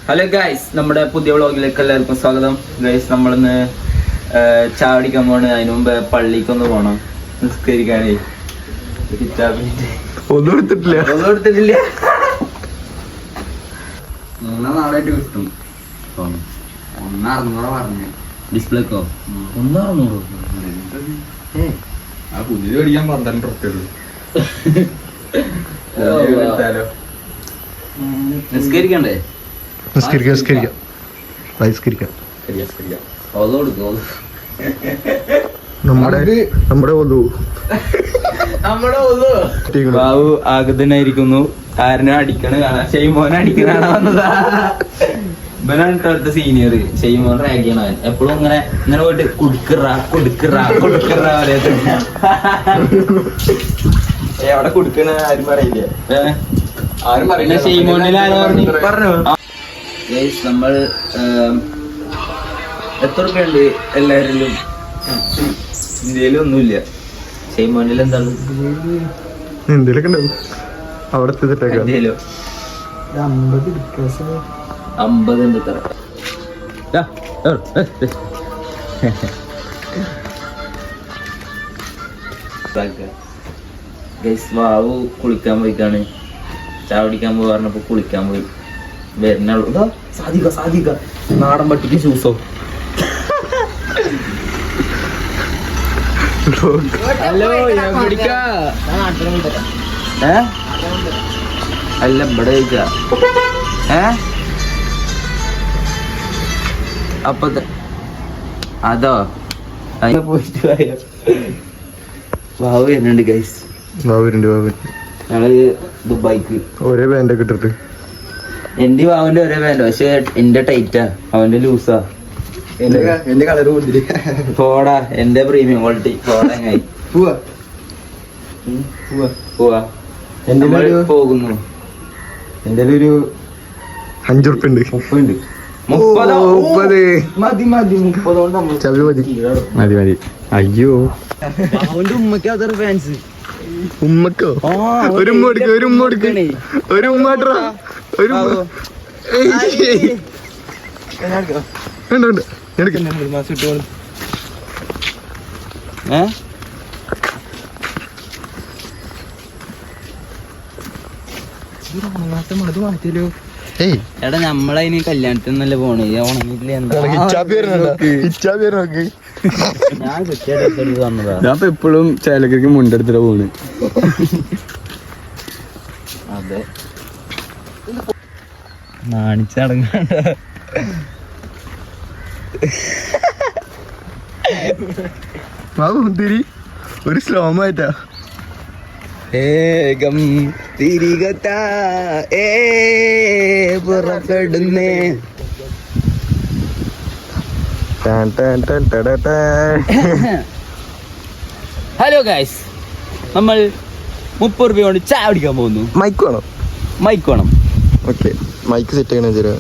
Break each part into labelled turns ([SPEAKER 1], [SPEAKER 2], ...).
[SPEAKER 1] Hello guys, നമ്മുടെ പുതിയ വ്ളോഗിലേക്ക് എല്ലാവർക്കും സ്വാഗതം. ഗൈസ്, നമ്മളിന്ന് ചാടിക്കാൻ പോണ്. അതിന് മുമ്പ് പള്ളിക്കൊന്ന് പോണം, നിസ്കരിക്കാനേ.
[SPEAKER 2] ഒന്നും എടുത്തിട്ടില്ല.
[SPEAKER 3] നാളായിട്ട് കിട്ടും. 1,600 പറഞ്ഞു
[SPEAKER 1] ഡിസ്പ്ലേക്കോ 1,600.
[SPEAKER 3] ആ പുതിയ മേടിക്കാൻ 12 ഉറുപ്പിക.
[SPEAKER 1] നിസ്കരിക്കണ്ടേ? ബാബു ആഗതനായിരിക്കുന്നു. കാരണം അടിക്കണ കാണാൻ ഷെയ്മോനെ അടിക്കണ വന്നതാ. ഇവനാണ് അടുത്ത സീനിയർ. ഷെയ്മോൻ റാഗിയാണ്. എപ്പോഴും ഇങ്ങനെ പോയിട്ട് കൊടുക്കറ എവിടെ കൊടുക്കണ ആരും പറയില്ല.
[SPEAKER 3] ആരും
[SPEAKER 1] പിന്നെ ഷെയ്മോനിൽ പറഞ്ഞു. നമ്മൾ എത്ര രൂപയുണ്ട് എല്ലാവരിലും? ഇന്ത്യയിലും ഒന്നുമില്ല. ഷെയ്മോനിൽ എന്താണ്?
[SPEAKER 2] എന്തേലൊക്കെ ഉണ്ടാവും അവിടെ
[SPEAKER 1] ഇന്ത്യയിലോ 50 ഉണ്ട്. വാവു കുളിക്കാൻ പോയിക്കാണ്. ചാവടിക്കാൻ പോയി പറഞ്ഞപ്പോ കുളിക്കാൻ പോയി. വരുന്നുള്ളൂ. സാധിക്ക നാടൻ പട്ടിക്ക് ഷൂസോ. ഹലോ, അല്ല ഇവിടെ ചോദിച്ചാ അപ്പൊ അതോ അതിനെ പോയിട്ട് വാവ് വരുന്നുണ്ട് ഗൈസ്. ഞങ്ങള് ദുബായിക്ക്
[SPEAKER 2] ഒരേ ബാൻഡൊക്കെ ഇട്ടിട്ട്.
[SPEAKER 1] എന്റെ വാവിന്റെ ഒരേ ബാൻഡ്, പക്ഷെ എന്റെ ടൈറ്റാ, അവന്റെ ലൂസാ.
[SPEAKER 3] എന്റെ കളർ കൊണ്ടിരി
[SPEAKER 1] പോടാ, എന്റെ പ്രീമിയം ക്വാളിറ്റി. പോടാ പോവാ പോകുന്നു.
[SPEAKER 2] എന്റെ ഒരു 5 ഉറുപ്പിക ഉണ്ട്.
[SPEAKER 1] 30 മതി. 30
[SPEAKER 2] മതി. അയ്യോ,
[SPEAKER 1] അവന്റെ ഉമ്മക്ക് അതൊരു ഫാൻസ്.
[SPEAKER 2] ഉമ്മക്കോ? ഒരു ഉമ്മ
[SPEAKER 1] എടാ, നമ്മളതിന് കല്യാണത്തിനല്ലേ പോണേ. ഉണങ്ങിട്ടില്ല.
[SPEAKER 2] ഞാൻ എപ്പോഴും ചേലക്കരക്ക് മുണ്ടെടുത്തിട്ട് പോണ്.
[SPEAKER 1] അതെ, നാണിച്ചടങ്ങാണ്ട.
[SPEAKER 2] ഒരു സ്ലോമായിട്ടാ
[SPEAKER 1] ഏകം തിരികത്താ പുറപ്പെടുന്നേ. ഹലോ ഗൈസ്, നമ്മൾ 30 രൂപ കൊണ്ട് ചായ കുടിക്കാൻ പോകുന്നു. മൈക്ക് വേണം.
[SPEAKER 2] ഓക്കെ, മൈക്ക് സെറ്റ് ചെയ്യണോ?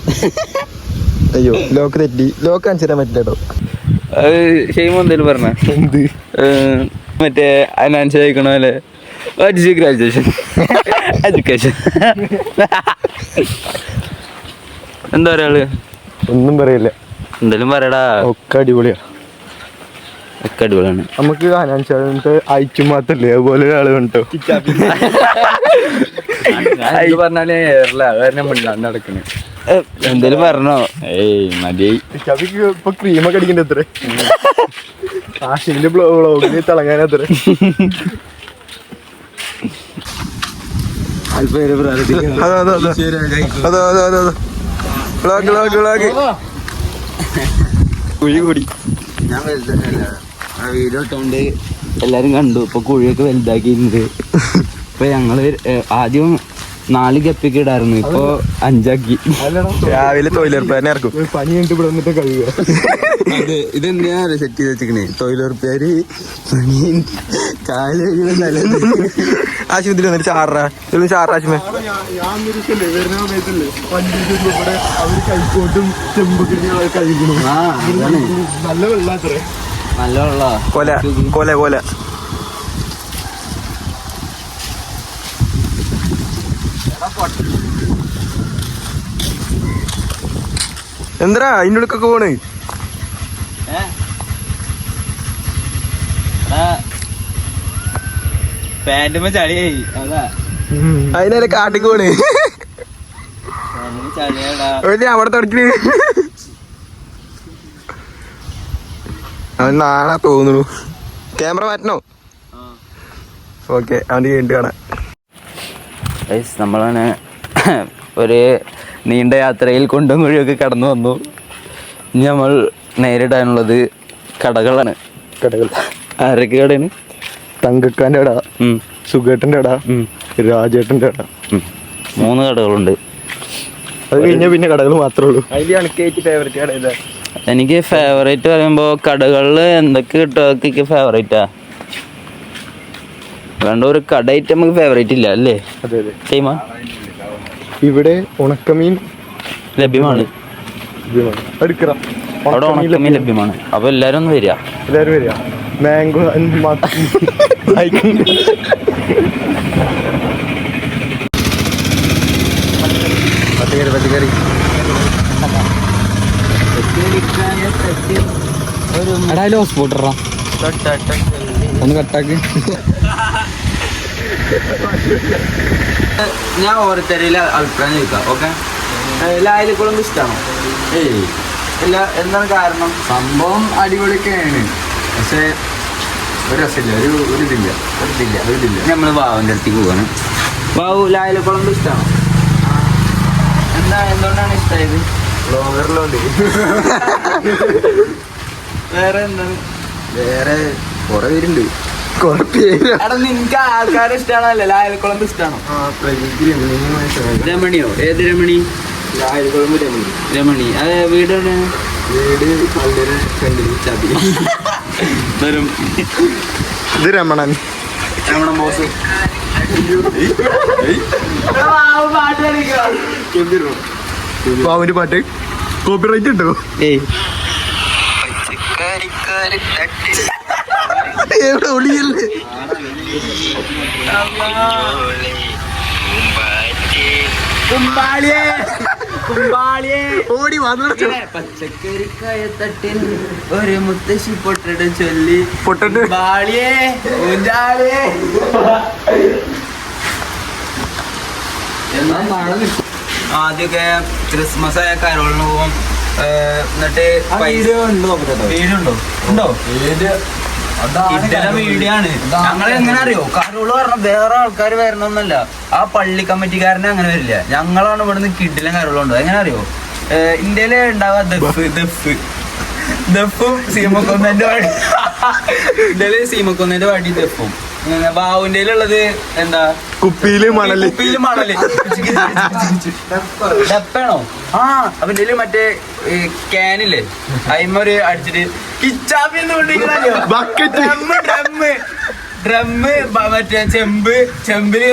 [SPEAKER 2] അയ്യോ, ലോക്ക് തെറ്റി. ലോക്ക് കാണിച്ചു തരാൻ പറ്റില്ലട്ടോ.
[SPEAKER 1] ഷെയ്മോ എന്തേലും പറഞ്ഞ എന്ത്? മറ്റേ അനാൻസ് ചോദിക്കണ പോലെ ഗ്രാജുവേഷൻ എഡ്യൂക്കേഷൻ എന്താ പറയാ?
[SPEAKER 2] ഒന്നും പറയില്ല.
[SPEAKER 1] എന്തായാലും പറയടാ.
[SPEAKER 2] ഒക്കെ അടിപൊളിയാണ്. നമുക്ക് അനാൻസ് അയച്ചു മാത്രല്ലേ, അതുപോലെ ഒരാള് കണ്ടോ
[SPEAKER 1] പറഞ്ഞാലേ നടക്കണേ. എന്തേലും പറഞ്ഞോ? ഏയ് മതിയായി.
[SPEAKER 2] ഇപ്പൊ ക്രീമൊക്കെ അടിക്കണ്ട എത്ര ആഷിന്റെ ബ്ലോഗില് തിളങ്ങാൻ എത്ര
[SPEAKER 1] കൂടി. ഞാൻ വീഡിയോ ഇട്ടോണ്ട് എല്ലാരും കണ്ടു. ഇപ്പൊ കുഴിയൊക്കെ വലുതാക്കിയിട്ടുണ്ട്. ഇപ്പൊ ഞങ്ങള് ആദ്യം 4 ഗപ്പിക്ക് ഇടായിരുന്നു, ഇപ്പൊ 5 ആക്കി.
[SPEAKER 2] രാവിലെ തൊഴിലുറപ്പുകാരനെ ഇറക്കും. പനി കഴിഞ്ഞിട്ട് ഇവിടെ വന്നിട്ട് കഴിയുക.
[SPEAKER 1] അതെ, ഇതെന്തിനാ സെറ്റ് ചെയ്ത് വെച്ചിക്കണേ?
[SPEAKER 2] തൊഴിലുറപ്പുകാര് പനി കാല് ആശുപത്രി വന്നിട്ട് ചാറാശുമേ കൈക്കോട്ടും ചെമ്പൊക്കെ കഴിക്കണം. നല്ല വെള്ളാത്രേ.
[SPEAKER 1] നല്ല വെള്ള
[SPEAKER 2] കൊല എന്താ അതിൻ്റെ ഉള്ളിലൊക്കെ പോണ്?
[SPEAKER 1] പാന്റുമ്പോ ചളിയായി അതാ
[SPEAKER 2] അതിനെ കാട്ടിക്ക് പോണ്.
[SPEAKER 1] ചളിയാടാ
[SPEAKER 2] അവിടെ തുടക്കണ്. അവൻ നാളെ തോന്നുന്നു. ക്യാമറ മാറ്റണോ? ഓക്കെ, അവൻ്റെ കഴിഞ്ഞിട്ട് കാണാം.
[SPEAKER 1] നമ്മളങ്ങനെ ഒരു നീണ്ട യാത്രയിൽ കുണ്ടും കുഴിയൊക്കെ കടന്നു വന്നു. ഇനി നമ്മൾ നേരിടാനുള്ളത് കടകളാണ്.
[SPEAKER 2] കടകൾ
[SPEAKER 1] ആരൊക്കെ കടയാണ്?
[SPEAKER 2] തങ്കക്കാൻ്റെ കട, സുഖേട്ടൻ്റെ കട, രാജേട്ടൻ്റെ കട.
[SPEAKER 1] 3 കടകളുണ്ട്.
[SPEAKER 2] അത് കഴിഞ്ഞാൽ പിന്നെ കടകൾ മാത്രമേ ഉള്ളൂ. അതിൽ എനിക്ക് ഫേവറേറ്റ് കട ഏതാ?
[SPEAKER 1] എനിക്ക് ഫേവറേറ്റ് പറയുമ്പോൾ കടകളിൽ എന്തൊക്കെ കിട്ടും അതൊക്കെ ഫേവറേറ്റാ. വേണ്ട ഒരു കട ഐറ്റം നമുക്ക് ഫേവറേറ്റ് ഇല്ല അല്ലേ?
[SPEAKER 2] അതെ അതെ.
[SPEAKER 1] ടൈമാ
[SPEAKER 2] ഇവിടെ ഉണക്കമീൻ
[SPEAKER 1] ലഭ്യമാണ്.
[SPEAKER 2] എടുക്കണം.
[SPEAKER 1] അവിടെ ഉണക്കമീൻ ലഭ്യമാണ്. അപ്പോൾ എല്ലാവരും ഒന്ന് വരിക.
[SPEAKER 2] എല്ലാവരും വരിക. മാംഗോ പച്ചക്കറി ഒന്ന് കട്ടാക്ക്.
[SPEAKER 1] ഞാൻ ഓരോരുത്തരിൽ അഭിപ്രായം ചോദിക്കാം. ഓക്കെ, ലായലിക്കുളം ഇഷ്ടമാണോ?
[SPEAKER 3] ഏയ്
[SPEAKER 1] ഇല്ല. എന്താണ് കാരണം?
[SPEAKER 3] സംഭവം അടിപൊളിയൊക്കെയാണ്, പക്ഷെ ഒരു രസമില്ല, ഒരു ഇതില്ല.
[SPEAKER 1] നമ്മൾ ബാബുവിൻ്റെ അടുത്തേക്ക് പോവാണ്. ബാബു, ലായലിക്കുളം ഇഷ്ടമാണോ? എന്തുകൊണ്ടാണ് ഇഷ്ടമായത്?
[SPEAKER 2] ബ്ലോഗറിലുണ്ട്.
[SPEAKER 1] വേറെ എന്താണ്?
[SPEAKER 3] വേറെ കുറെ പേരുണ്ട്.
[SPEAKER 2] കുറെ പേര്.
[SPEAKER 1] എടാ, നിനക്ക് ആൾക്കാരെ ഇഷ്ടമാണല്ലേ? ലായലിക്കുളം ഇഷ്ടമാണോ? രമണിയോ? ഏത് രമണി? രമണി. അത് വീടാണ്?
[SPEAKER 3] വീട് വളരെ ചതി.
[SPEAKER 2] ഇത് രമണൻ.
[SPEAKER 1] രമണൻ ബോസ്.
[SPEAKER 2] ബാബുവിന്റെ പാട്ട് കോപ്പിറൈറ്റ് ഉണ്ടോ? എവിടെ ഒളിയല്ലേ? ഓടി വന്നു.
[SPEAKER 1] പച്ചക്കറിക്കായ തട്ടിൽ ഒരു മുത്തശ്ശി പൊട്ടട്ട് ചൊല്ലി
[SPEAKER 2] പൊട്ടട്ട്
[SPEAKER 1] ബാളിയേ ഊഞ്ചാളിയേ. ആദ്യമൊക്കെ ക്രിസ്മസ് ആയ കരോളിന് പോകും. എന്നിട്ട് വീഡിയോ ഉണ്ടോ? വീഡിയോ ആണ്. ഞങ്ങൾ എങ്ങനെ അറിയോ? കരോള് പറഞ്ഞ വേറെ ആൾക്കാർ വരണമെന്നല്ല, ആ പള്ളി കമ്മിറ്റിക്കാരനെ അങ്ങനെ വരില്ല. ഞങ്ങളാണ് ഇവിടുന്ന് കിഡിലും കരോളുണ്ടോ. എങ്ങനെ അറിയോ? ഇന്ത്യയില് ഉണ്ടാവുക ദഫും സീമക്കൊന്നേന്റെ വടി. ഇന്ത്യയില് സീമക്കൊന്നേന്റെ വടി ദഫും. ബാവുന്റെ ഉള്ളത് എന്താ?
[SPEAKER 2] കുപ്പിയില് മണല്.
[SPEAKER 1] ഡപ്പാണോ? ആ, അപ്പൊ ഇതില് മറ്റേ ക്യാനില്ലേ അയിമൊരു അടിച്ചിട്ട് കിച്ചാപ്പിന്ന് ഡ്രമ്മ് മറ്റേ ചെമ്പിന്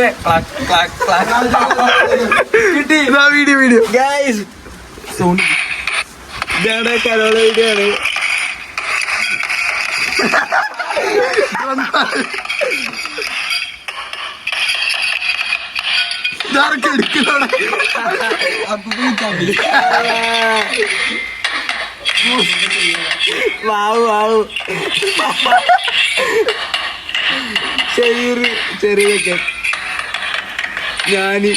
[SPEAKER 1] കിട്ടി.
[SPEAKER 2] വീഡിയോ
[SPEAKER 1] ഗൈസ്, ഇതാണ് കരോള വീഡിയോ ആണ്. ചെറിയൊക്കെ ഞാന്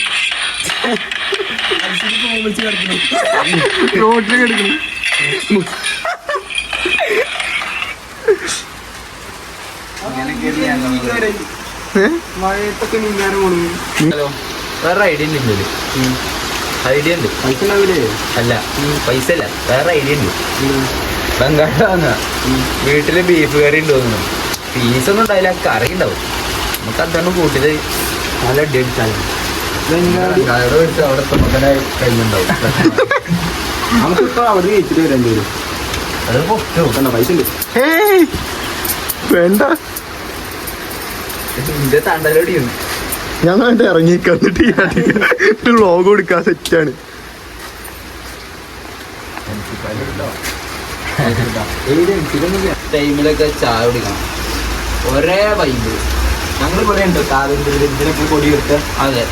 [SPEAKER 2] റോട്ടിൽ കിടക്കുന്നു.
[SPEAKER 3] മഴയത്തൊക്കെ നീങ്ങാനും കൊടുക്കും.
[SPEAKER 1] ഹലോ, വേറെ ഐഡിയ ഉണ്ട്. ഐഡിയ ഉണ്ട്.
[SPEAKER 3] പൈസ ഉണ്ടാവില്ലേ?
[SPEAKER 1] അല്ല, പൈസ അല്ല, വേറെ ഐഡിയ ഉണ്ട്. ബംഗാള വാങ്ങാ. വീട്ടില് ബീഫ് കറി ഉണ്ട് തോന്നുന്നു. പീസൊന്നും ഉണ്ടാവില്ല, കറി ഉണ്ടാവും. നമുക്ക് അതാണ് കൂട്ടിയത്.
[SPEAKER 3] നല്ല അടി അടിച്ചാലും അവിടെ കയ്യിലുണ്ടാവും. നമുക്കിപ്പോ അവിടെ ജയിച്ചിട്ട് വരേണ്ടി വരും.
[SPEAKER 1] അത് പൊട്ടോ.
[SPEAKER 3] പൈസ ഉണ്ട്.
[SPEAKER 2] വേണ്ട,
[SPEAKER 1] ഇതിന്റെ തണ്ടലോടിയും
[SPEAKER 2] ഞങ്ങളായിട്ട് ഇറങ്ങി കന്നിട്ട് വ്ളോഗ് കൊടുക്കാൻ സെറ്റാണ്.
[SPEAKER 1] ടൈമിലൊക്കെ ചായ കുടിക്കണം. ഒരേ വൈബ്.
[SPEAKER 3] ഞങ്ങൾ ഇവിടെ ഉണ്ട് ഇതിനൊക്കെ കൊടി എടുത്ത്.
[SPEAKER 1] അതെ,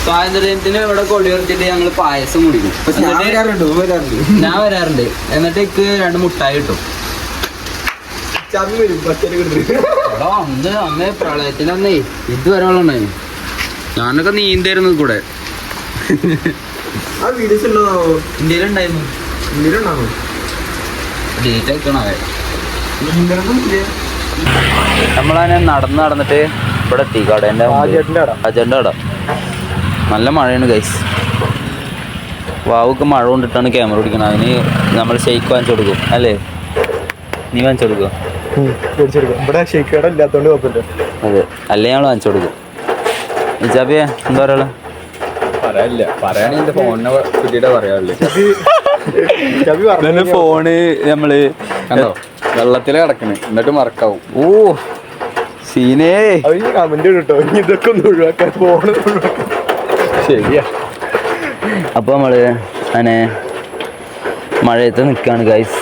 [SPEAKER 1] സ്വാതന്ത്ര്യത്തിന് ഇവിടെ കൊടി ഉയർത്തിട്ട് ഞങ്ങള് പായസം കുടിക്കും. ഞാൻ വരാറുണ്ട്. എന്നിട്ട് എനിക്ക് 2 മുട്ടായി കിട്ടും. അന്ന് പ്രളയത്തിനന്നേ ഇതുവരെ വെള്ളം ഉണ്ടായിരുന്നു. ഞാനൊക്കെ നീന്തായിരുന്നു കൂടെ. ഇന്ത്യയിലുണ്ടായിരുന്നു. ഡേറ്റ് വെക്കണോ? നമ്മളതിനെ നടന്നിട്ട് ഇവിടെ എത്തി. കടേൻ്റെ അജൻ്റെ കട. നല്ല മഴയാണ് ഗൈസ്. വാവുക്ക് മഴ കൊണ്ടിട്ടാണ് ക്യാമറ പിടിക്കണം. അതിന് നമ്മൾ ഷെയ്ക്ക് വാങ്ങിച്ചു കൊടുക്കും അല്ലേ? നീ വാങ്ങിച്ചു കൊടുക്കുക? അതെ, അല്ലേ ഞങ്ങൾ വാങ്ങിച്ചു കൊടുക്കും. ഇജാബിയെ എന്താ പറയാ?
[SPEAKER 3] പറയാനില്ല, പറയാണെങ്കിൽ ഫോണിനെ പറ്റിയിട്ടേ പറയാറില്ല.
[SPEAKER 1] ഫോണ് നമ്മള്
[SPEAKER 3] കണ്ടോ വെള്ളത്തിലെ കിടക്കണേ, എന്നിട്ട് മറക്കാവും.
[SPEAKER 1] ഓ സീനേ
[SPEAKER 2] കമന്റ് കേട്ടോ, ഇതൊക്കെ ഒന്ന് ഒഴിവാക്കാൻ ഫോണ് ശരിയാ.
[SPEAKER 1] അപ്പൊ നമ്മള് അങ്ങനെ മഴയത്ത് നിക്കാണ് ഗൈസ്.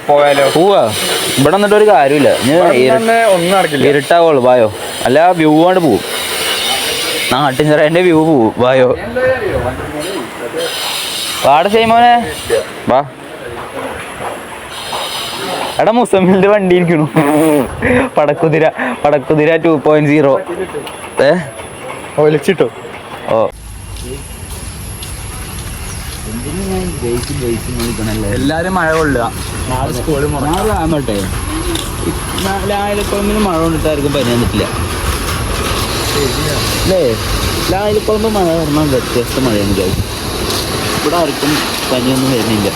[SPEAKER 3] പോയാലോ?
[SPEAKER 1] പോവാ. ഇവിടെ നിന്നിട്ട് ഒരു കാര്യമില്ല.
[SPEAKER 3] ഒന്നും നടക്കില്ല,
[SPEAKER 1] ഇരുട്ടാവുള്ളൂ. വായോ, അല്ല വ്യൂ കൊണ്ട് പോവും. നാട്ടിൻചെറേന്റെ വ്യൂ പോവും. വായോ വാട ചെയ്യുമോനെ വാ. എടാ മുസമ്മിന്റെ വണ്ടി ഇരിക്കണു. പടക്കുതിര 2.0.
[SPEAKER 2] ഒലിച്ചിട്ടോ?
[SPEAKER 1] ഓ
[SPEAKER 3] എല്ലാരും മഴ കൊള്ളുക. നാളെ സ്കൂളിൽ
[SPEAKER 1] ആമട്ടെ. ലായലക്കുളമ്പിന് മഴ കൊണ്ടിട്ടായിരിക്കും പനി വന്നിട്ടില്ല അല്ലേ? ലായലക്കുളമ്പ് മഴ പറഞ്ഞാൽ വ്യത്യസ്ത മഴയാണ് കഴിയും. ഇവിടെ ആർക്കും പനിയൊന്നും വരുന്നില്ല.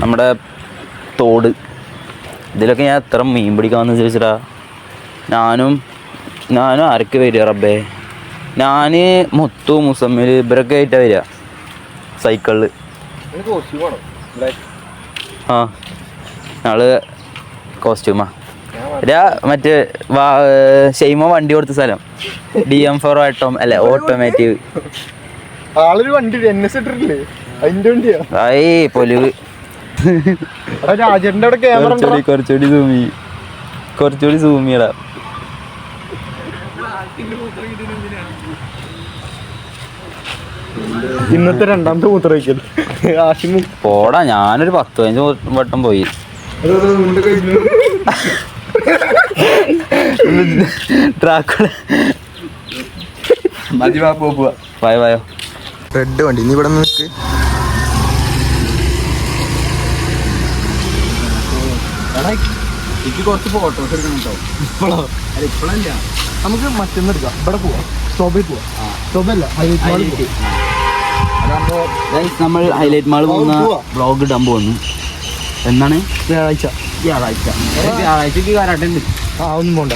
[SPEAKER 1] നമ്മുടെ തോട് ഇതിലൊക്കെ ഞാൻ എത്ര മീൻ പിടിക്കാമെന്ന് ചോദിച്ചിട്ടാ. ഞാനും ആരൊക്കെ വരിക റബ്ബേ? ഞാൻ മുത്തു മുസമ്മിൽ ഇവരൊക്കെ ആയിട്ടാണ് വരിക സൈക്കിളിൽ. ആ ഞങ്ങള് കോസ്റ്റ്യൂമാ. മറ്റേ ഷെയ്മ വണ്ടി കൊടുത്ത സ്ഥലം DM4 അല്ല ഓട്ടോമാറ്റീവ്.
[SPEAKER 2] ആളൊരു വണ്ടി NS ഇട്ടിട്ടില്ലേ? അതിന്റെ വണ്ടിയാ.
[SPEAKER 1] പൊലിവ്.
[SPEAKER 2] രാജന്റെ അവിടെ ക്യാമറ
[SPEAKER 1] കുറച്ചുകൂടി സൂമിയടാ.
[SPEAKER 2] ഇന്നത്തെ 2ാമത്തെ മൂത്രമൊഴിക്കൽ ആഷിമ്.
[SPEAKER 1] പോടാ, ഞാനൊരു 10-15 വട്ടം പോയി. വായോ
[SPEAKER 2] റെഡ് വണ്ടി. നീ ഇവിടെ നിൽക്ക്.
[SPEAKER 3] എനിക്ക് കുറച്ച് ഫോട്ടോസ് എടുക്കണം കേട്ടോ.
[SPEAKER 2] ഇപ്പോഴോ?
[SPEAKER 3] അല്ല ഇപ്പോഴല്ല,
[SPEAKER 2] നമുക്ക് മറ്റൊന്ന് എടുക്കാം. ഇവിടെ പോവാം, സ്റ്റോപ്പിൽ പോവാം. സ്റ്റോപ്പല്ല,
[SPEAKER 1] അതാകുമ്പോ നമ്മൾ ഹൈലൈറ്റ് മാൾ പോകുന്ന വ്ളോഗ് ഇടാൻ പോകുന്നു. എന്നാണ്? വ്യാഴാഴ്ചക്ക് കാരാട്ടുണ്ട്.
[SPEAKER 2] ഒന്നും പോണ്ട.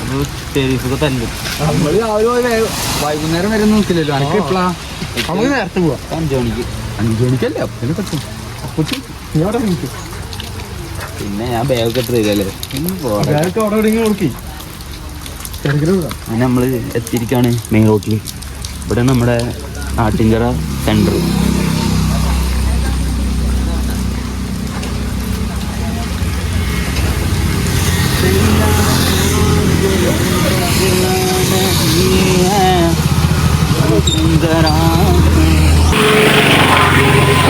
[SPEAKER 1] അപ്പോൾ സ്റ്റേരീസൊക്കെ തന്നെ
[SPEAKER 3] നമ്മൾ രാവിലെ വൈകുന്നേരം വരെ നോക്കില്ലല്ലോ. എനിക്ക് ഇപ്പോഴാ
[SPEAKER 2] നമുക്ക് നേരത്തെ പോവാം.
[SPEAKER 1] 5 മണിക്ക്.
[SPEAKER 3] 5 മണിക്കല്ലേ? അപ്പത്തിന് പറ്റും.
[SPEAKER 2] നീ അവിടെ നിൽക്കും.
[SPEAKER 1] പിന്നെ ഞാൻ ബാഗൊക്കെ ഇട്ട് തരികയല്ലേ.
[SPEAKER 2] അവിടെ നോക്കി
[SPEAKER 1] അങ്ങനെ നമ്മൾ എത്തിയിരിക്കുകയാണ് മെയിൻ റോട്ടിൽ. ഇവിടെ നമ്മുടെ നാട്ടിൻചിറ സെൻറ്റർ.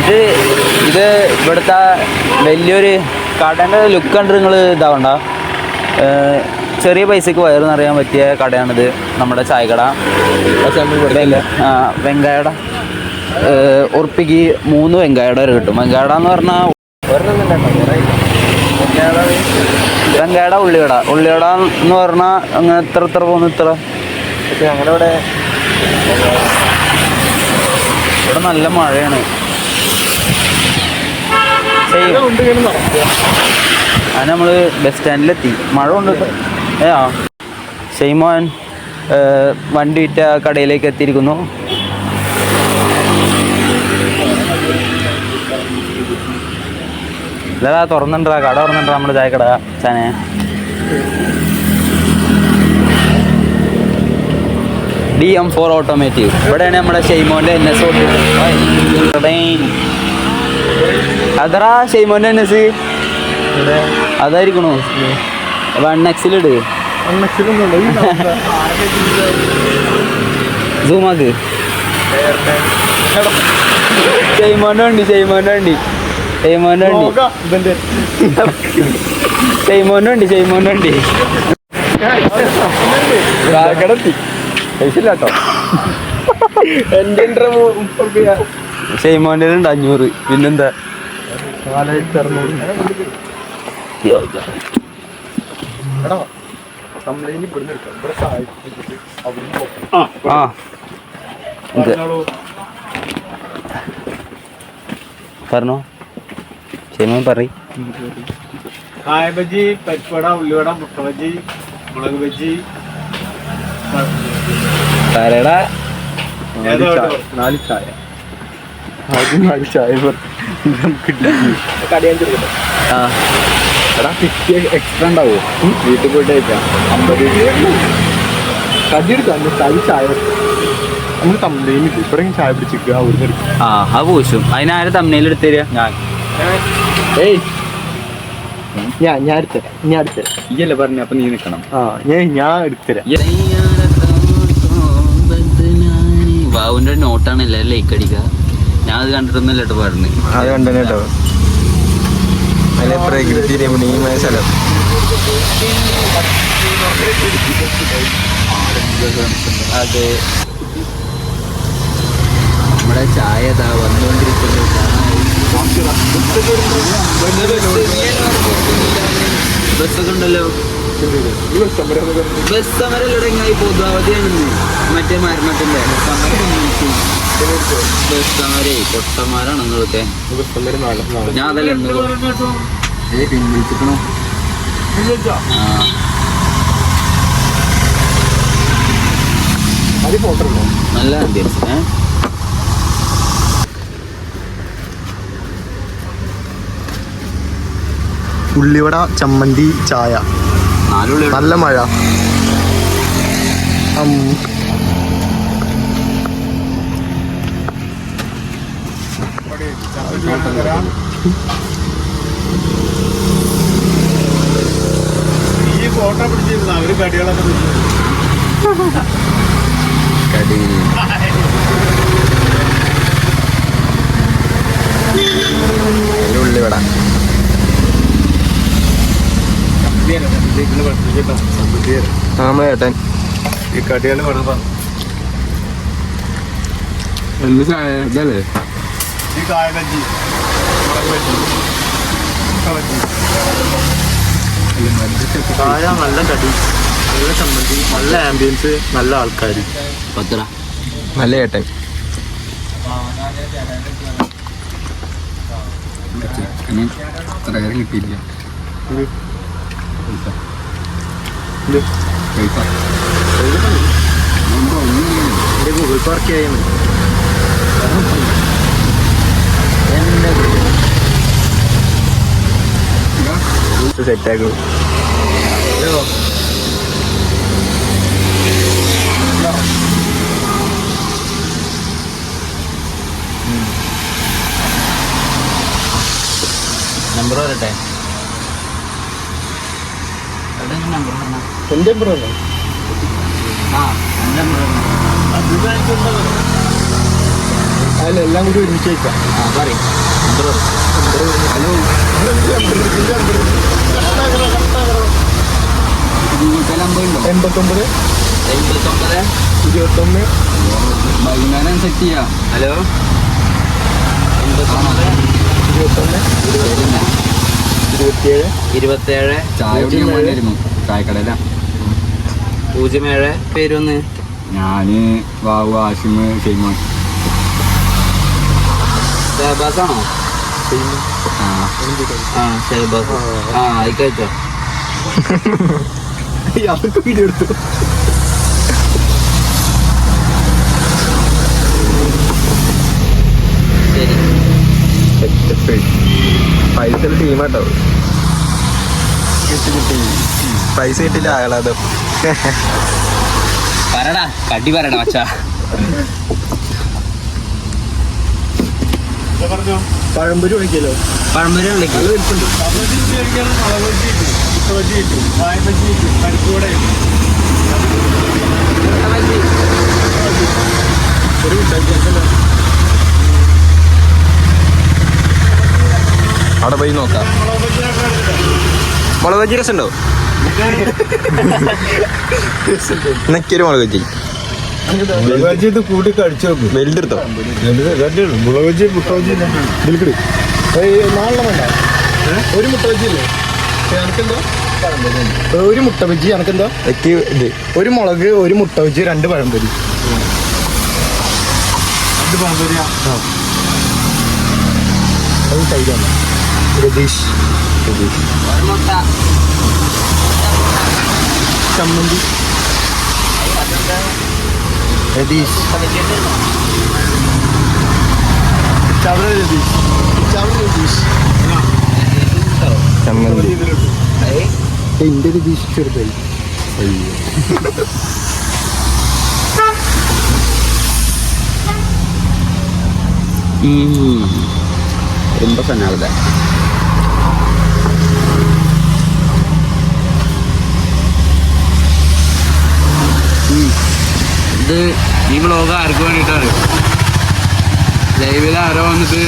[SPEAKER 1] ഇത് ഇവിടുത്തെ വലിയൊരു കടേൻ്റെ ലുക്ക് കണ്ട് നിങ്ങൾ ഇതാവണ്ട. ചെറിയ പൈസക്ക് വയറ് നിറയാൻ പറ്റിയ കടയാണിത്. നമ്മുടെ ചായക്കട വെങ്കായട. ഉറുപ്പിക്ക് 3 വെങ്കായട വരെ കിട്ടും. വെങ്കായട എന്ന് പറഞ്ഞാൽ വെങ്കായട ഉള്ളികട എന്ന് പറഞ്ഞാൽ അങ്ങനെ ഇത്ര പോകുന്നു. ഇത്ര
[SPEAKER 2] അങ്ങനെ ഇവിടെ
[SPEAKER 1] നല്ല മഴയാണ്. അങ്ങനെ നമ്മൾ ബസ് സ്റ്റാൻഡിലെത്തി. മഴ കൊണ്ടിട്ട് ഷെയ്മോൻ വണ്ടി വിറ്റ കടയിലേക്ക് എത്തിയിരിക്കുന്നു. ഇതാ തുറന്നിട്ടാ കട തുറന്നിട്ടാ നമ്മുടെ ചായക്കട ചാനെ. DM4 ഓട്ടോമാറ്റീവ്. ഇവിടെയാണ് നമ്മുടെ ഷെയ്മോൻ്റെ NS ഓട്ടി. അതറാ ഷെയ്മോന്റെ എൻഎസ് അതായിരിക്കണോ 1x ഇട് സൂമാക്ക് ഷെയ്മോന്റെ വണ്ടി ഷെയ്മോന്റെ ഉണ്ട് 500 പിന്നെന്താ പറഞ്ഞോ ഷെയ്മോൻ പറയും
[SPEAKER 3] കായ ബജി പരിപ്പട ഉള്ളിവട മുട്ട ബജി മുളക് ബജി
[SPEAKER 1] പറയടാ
[SPEAKER 3] 4 ചായ ആദ്യം 4 ചായ എടാ കിട്ടിയ എക്സ്ട്രാ ഉണ്ടാവോ വീട്ടിൽ പോയിട്ട് കഴിക്കാം 50 കടി എടുക്കാം ചായ നമ്മൾ തമ്മിൽ ഇവിടെ ചായ പിടിച്ചിരിക്കുക അവിടുന്ന് എടുക്കും
[SPEAKER 1] ആ പൂശും അതിനാരും തമ്മിൽ എടുത്തു തരിക
[SPEAKER 3] ഏയ് ഞാൻ എടുത്തരാം ഇയല്ലേ പറഞ്ഞ അപ്പൊ നീ നിക്കണം ഞാൻ എടുത്തരാം
[SPEAKER 1] ബാബുന്റെ നോട്ടാണ് എല്ലാവരും ലൈക്ക് അടിക്കുക ഞാൻ അത് കണ്ടിട്ടൊന്നുമല്ല കേട്ടോ പറഞ്ഞു
[SPEAKER 2] അത് കണ്ടു കേട്ടോ നല്ല പ്രകൃതി രമണീയമായ സ്ഥലം
[SPEAKER 1] അതെ നമ്മുടെ ചായ ഇതാ വന്നുകൊണ്ടിരിക്കുന്നു ബസ്സൊക്കെ ഉണ്ടല്ലോ ബസ് സമരം തുടങ്ങി പൊതുവധിയാണെന്ന് മറ്റേ മരണത്തിന്റെ ബസ് സമരേ പൊട്ടന്മാരാണ് നിങ്ങളൊക്കെ ഞാൻ അതല്ല പിൻവലിച്ചിക്കണോ നല്ല ആംബിയൻസ്
[SPEAKER 2] ഉള്ളിവട ചമ്മന്തി ചായ നല്ല മഴ
[SPEAKER 3] ഈ ഫോട്ടോ പിടിച്ചിരുന്ന അവര് കടികളൊക്കെ
[SPEAKER 1] കടി
[SPEAKER 2] ഉള്ളിവട നമ്മളെ ഏട്ടൻ
[SPEAKER 3] ഈ കടികൾ വേണം
[SPEAKER 1] ഇതല്ലേ
[SPEAKER 3] ഈ കായ ബജി കായ നല്ല കടി നല്ല ചമ്മന്തി നല്ല ആംബിയൻസ് നല്ല ആൾക്കാർ
[SPEAKER 1] 10
[SPEAKER 2] നല്ല ഏട്ടൻ
[SPEAKER 1] അത്ര കാര്യം കിട്ടിയില്ല
[SPEAKER 3] ഗൂഗിൾ പാർക്ക് ചെയ്യാൻ
[SPEAKER 2] സെറ്റാക്കും
[SPEAKER 1] നമ്പർ വരട്ടെ നമ്പർ
[SPEAKER 3] എന്റെ നമ്പറാണോ അതിലെല്ലാം കൂടി ഒരുമിച്ച് വയ്ക്കാം
[SPEAKER 1] പറയും
[SPEAKER 3] ഹലോ
[SPEAKER 1] ഗൂഗിൾ പേ നമ്പർ ഉണ്ടോ
[SPEAKER 3] 89
[SPEAKER 1] 89
[SPEAKER 3] 21
[SPEAKER 1] വൈകുന്നേരം സെറ്റ് ചെയ്യാം ഹലോ 89 27 ചായ കുടിക്കാൻ വേണ്ടിയിരുന്നു ചായക്കടയില 07 പേരൊന്ന് ഞാന് വാവു ആഷിമ് ഷെയ്മോൻ ഷഹബാസാണോ ഷഹബാസ് ആയിക്കോ
[SPEAKER 3] അവർക്ക് വീഡിയോ എടുത്തു
[SPEAKER 1] ശരി
[SPEAKER 2] പൈസ ടീമാട്ടോ പൈസ കിട്ടില്ല ആഹ്ലാദം
[SPEAKER 1] പറടാ കടി പറടാ മച്ചാ
[SPEAKER 3] പഴംപൊരി ഒഴിക്കല്ലോ.
[SPEAKER 1] പഴംപൊരി ഉണ്ടെങ്കിൽ
[SPEAKER 2] അവിടെ പോയി നോക്കാം. മുളക് ബജി രസമുണ്ടോ? എന്നൊക്കെയൊരു മുളക് ബജി
[SPEAKER 3] കൂട്ടി കഴിച്ചു നോക്കും.
[SPEAKER 2] വലുതെടുത്തോ?
[SPEAKER 3] മുളക് ബജി മുട്ട ബജി ഇതിൽക്കിട്. നാളെ വേണ്ട. ഒരു മുട്ട ബജി ഇല്ലേ എനക്കെന്തോ? ഒരു മുട്ട ബജി എനക്കെന്തോ?
[SPEAKER 2] ഇത്
[SPEAKER 3] ഒരു മുളക്, ഒരു മുട്ട ബജി, 2 പഴംപൊരി. 2 പഴംപൊരിയാ? അത് കഴിക്കാണ്. രതീഷ് ചമ്മന്തി. രതീഷ് രതീഷ്
[SPEAKER 2] ചമ്മന്തി.
[SPEAKER 3] എന്റെ രതീഷ് ചെറുതായി.
[SPEAKER 1] ரொம்ப சொன்னாங்க. ഇത് ഈ വ്ളോഗ് ആർക്ക് വേണ്ടിയിട്ടാണ്? ലൈവിൽ ആരോ വന്നിട്ട്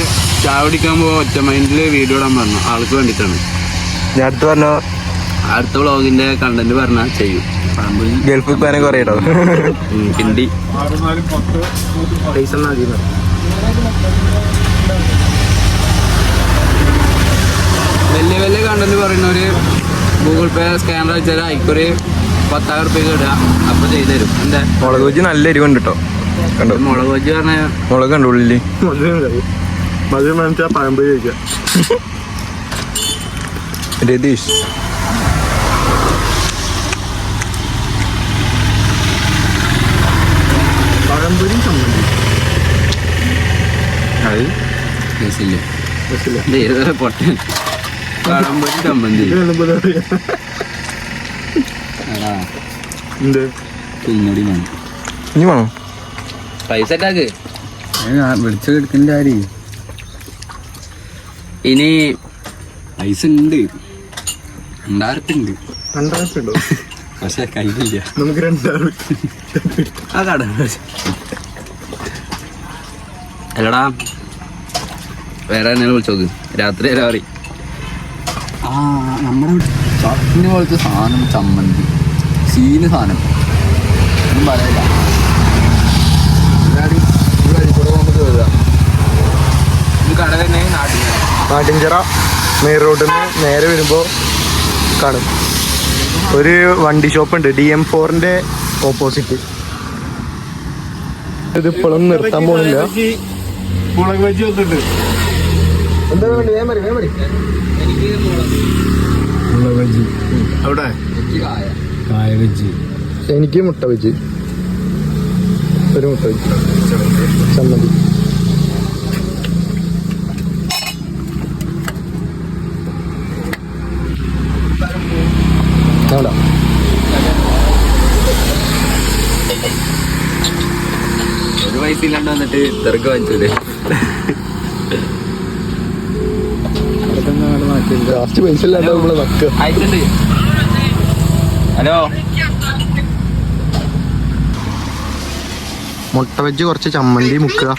[SPEAKER 1] ചായ കുടിക്കാൻ പോവാ ഒറ്റ മൈൻഡിൽ വീഡിയോ ഇടാൻ പറഞ്ഞു. ആൾക്ക് വേണ്ടിയിട്ടാണ്.
[SPEAKER 2] ഞാൻ അടുത്ത് പറഞ്ഞോ,
[SPEAKER 1] അടുത്ത വ്ളോഗിന്റെ കണ്ടന്റ് പറഞ്ഞാൽ ചെയ്യും.
[SPEAKER 2] ഗൾഫിൽ പോകാനൊക്കെ പറയട്ടോ.
[SPEAKER 1] ഹിന്ദി
[SPEAKER 3] പൈസ
[SPEAKER 1] വലിയ വലിയ കണ്ടന്റ് പറയുന്നവര് ഗൂഗിൾ പേ സ്കാനർ വെച്ചാൽ അതിക്കൊരു 10,000 റുപ്യക്ക് ഇടുക, അപ്പൊ ചെയ്തുതരും. എന്താ
[SPEAKER 2] മുളക് ബജി നല്ല എരിവുണ്ട് കേട്ടോ. കണ്ടോ
[SPEAKER 1] മുളക് ബജി പറഞ്ഞാൽ
[SPEAKER 2] മുളക് കണ്ടോ ഉള്ളില്?
[SPEAKER 3] മധുരം വേണിച്ചാ പഴംപൊരി കഴിക്കാം.
[SPEAKER 2] രതീഷ്
[SPEAKER 3] പഴംപൊരി ചമ്മന്തി.
[SPEAKER 1] അത് രസില്ല പൊട്ടൻ. പഴംപൊരി ചമ്മന്തി
[SPEAKER 3] എന്ത്
[SPEAKER 1] പിന്നടി വേണം.
[SPEAKER 2] ഇനി വേണോ?
[SPEAKER 1] പൈസ ഇട്ടാക്ക് വിളിച്ചു കിടക്കുന്ന ആര്? ഇനി പൈസ ഉണ്ട്, 2000 ഉണ്ട്.
[SPEAKER 3] 2000 ഉണ്ടോ?
[SPEAKER 1] പക്ഷെ കയ്യിലില്ല.
[SPEAKER 3] നമുക്ക് 2000
[SPEAKER 1] ആ കട അല്ലടാ, വേറെ എന്നെ വിളിച്ചോക്ക്. രാത്രി വരെ പറയും. ആ നമ്മുടെ ചട്ടിന് പോലത്തെ സാധനം ചമ്മന്തി സീന് സാധനം ഒന്നും പറയില്ല. കട തന്നെ
[SPEAKER 3] നാട്ടിൻചിറ മെയിൻ റോഡിൽ നിന്ന് നേരെ വരുമ്പോൾ കാണും ഒരു വണ്ടി ഷോപ്പ് ഉണ്ട്, DM4ന്റെ ഓപ്പോസിറ്റ്. ഇതിപ്പോഴും നിർത്താൻ പോകുന്നില്ല. മുളക് ബജി വന്നിട്ടുണ്ട്. എന്താ വേണ്ടി? മുളക് ബജി അവിടെ, കായ ബജി. എനിക്ക് മുട്ട ബജി, ഒരു മുട്ട ബജി, ചമ്മന്തി. അവിടെ
[SPEAKER 1] ഒരു പൈസ ഇല്ലാണ്ട് വന്നിട്ട് തിരക്ക് വാങ്ങിച്ചൂലേ?
[SPEAKER 3] ലാസ്റ്റ് പൈസ ഇല്ലാണ്ട് നമ്മള് വെക്കുക.
[SPEAKER 1] അയക്കുന്നുണ്ട്. ഹലോ,
[SPEAKER 3] മുട്ട വെച്ച് കുറച്ച് ചമ്മന്തി മുക്കുക.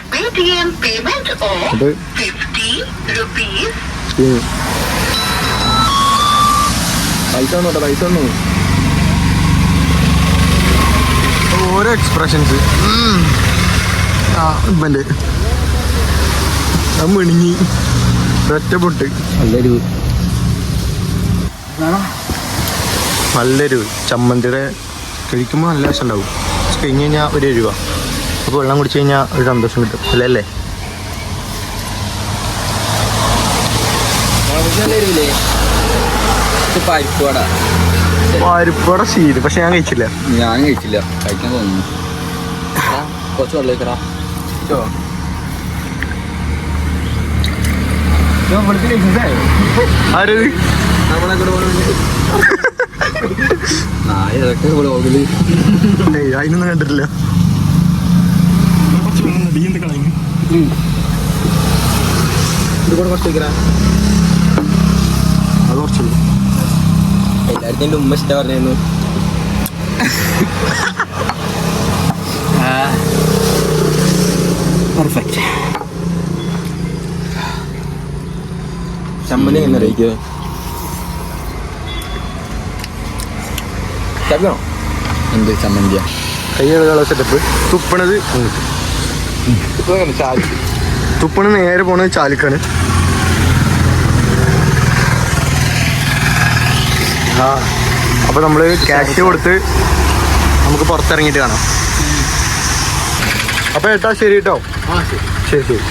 [SPEAKER 3] പൈസ ഒന്നോട്ടെ, പൈസ ഒന്നു. ഓരോ എക്സ്പ്രഷൻസ്. ഇവന്റെ മിണിങ്ങി ഒറ്റ പൊട്ട്. നല്ലൊരു ചമ്മന്തിയുടെ കഴിക്കുമ്പോൾ നല്ല രസം ഉണ്ടാവും. കഴിഞ്ഞ് കഴിഞ്ഞാൽ ഒരു രൂപ. അപ്പോൾ വെള്ളം കുടിച്ചു കഴിഞ്ഞാൽ ഒരു സന്തോഷം കിട്ടും അല്ലേ? പരിപ്പോടെ ശീല്, പക്ഷെ ഞാൻ കഴിച്ചില്ല.
[SPEAKER 1] ഞാൻ കഴിച്ചില്ല, കഴിക്കാൻ തോന്നുന്നു. കുറച്ച് വെള്ളേക്കടാ.
[SPEAKER 3] ആരത്?
[SPEAKER 1] വ്ളോഗില്
[SPEAKER 3] അതിനൊന്നും കണ്ടിട്ടില്ല.
[SPEAKER 2] അത് കുറച്ചുള്ളൂ. എല്ലാവർക്കും എൻ്റെ ഉമ്മ ഇഷ്ടം പറഞ്ഞു.
[SPEAKER 1] പെർഫെക്റ്റ്.
[SPEAKER 2] ചമ്മന്തി എങ്ങനെ അറിയിക്കോ?
[SPEAKER 1] എന്ത് ചമ്മന്തിയാ?
[SPEAKER 2] കൈ കഴുകാനുള്ള സെറ്റപ്പ്. തുപ്പണത് തുപ്പണ് നേരെ പോണത് ചാലിക്കാണ്. ആ അപ്പോൾ നമ്മൾ ക്യാഷ് കൊടുത്ത് നമുക്ക് പുറത്തിറങ്ങിയിട്ട് കാണാം. അപ്പോൾ ഏട്ടാ ശരി കേട്ടോ. ശരി ശരി.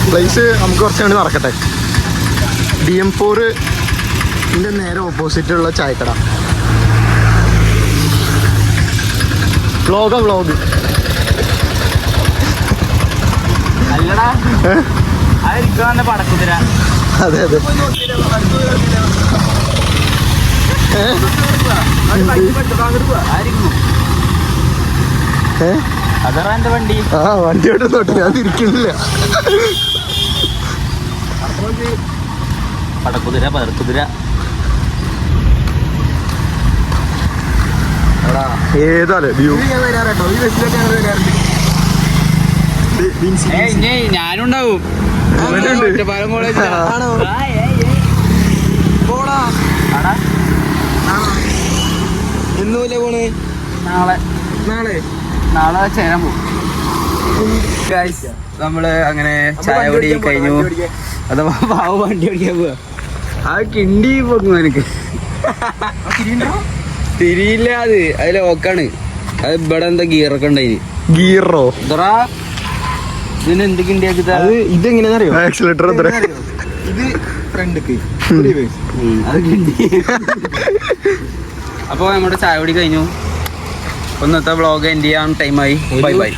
[SPEAKER 2] പ്ലേസ് നമുക്ക് കുറച്ച് വേണ്ടി നടക്കട്ടെ. DM4 നേരെ ഓപ്പോസിറ്റുള്ള ചായക്കട. വ്ളോഗ്
[SPEAKER 1] അല്ലടാ ആയിരിക്കും പടക്കുതിര.
[SPEAKER 2] അതെ അതെ.
[SPEAKER 1] അതറാ എന്റെ വണ്ടി.
[SPEAKER 2] ആ വണ്ടി ഓട്ടുന്നോട്ട് ഞാൻ തിരിക്കുന്നില്ല.
[SPEAKER 1] പടക്കുതിര പതർക്കുതിര.
[SPEAKER 2] ഏതാല്ലേ വ്യൂ?
[SPEAKER 1] ഞാനുണ്ടാവും.
[SPEAKER 2] എന്നൂല്ലേ പോണേ?
[SPEAKER 1] നാളെ ചേരാൻ പോകും. നമ്മള് അങ്ങനെ ചായ കുടി കഴിഞ്ഞു. അഥവാ പാവ വണ്ടി ഓടിക്കാൻ പോവാ. ആ കിണ്ടി പോകുന്നു എനിക്ക് തിരിയില്ല. അത് ലോക്കാണ്. അത് ഇവിടെ എന്താ ഗിയറൊക്കെ ഉണ്ടായിന്.
[SPEAKER 2] ഗിയറോ?
[SPEAKER 1] ഇതറാ ഇതിന് എന്ത് കിണ്ടിയാക്കി
[SPEAKER 2] അത് ഇതെങ്ങനെയാണെന്നറിയോ? ആക്സിലേറ്റർ ഇത് ഫ്രണ്ട്ക്ക്
[SPEAKER 1] അത് കിണ്ടി. അപ്പോൾ നമ്മുടെ ചായ കുടി കഴിഞ്ഞു. ഒന്നത്തെ വ്ളോഗ് എൻഡ് ചെയ്യാൻ ടൈമായി. Bye bye.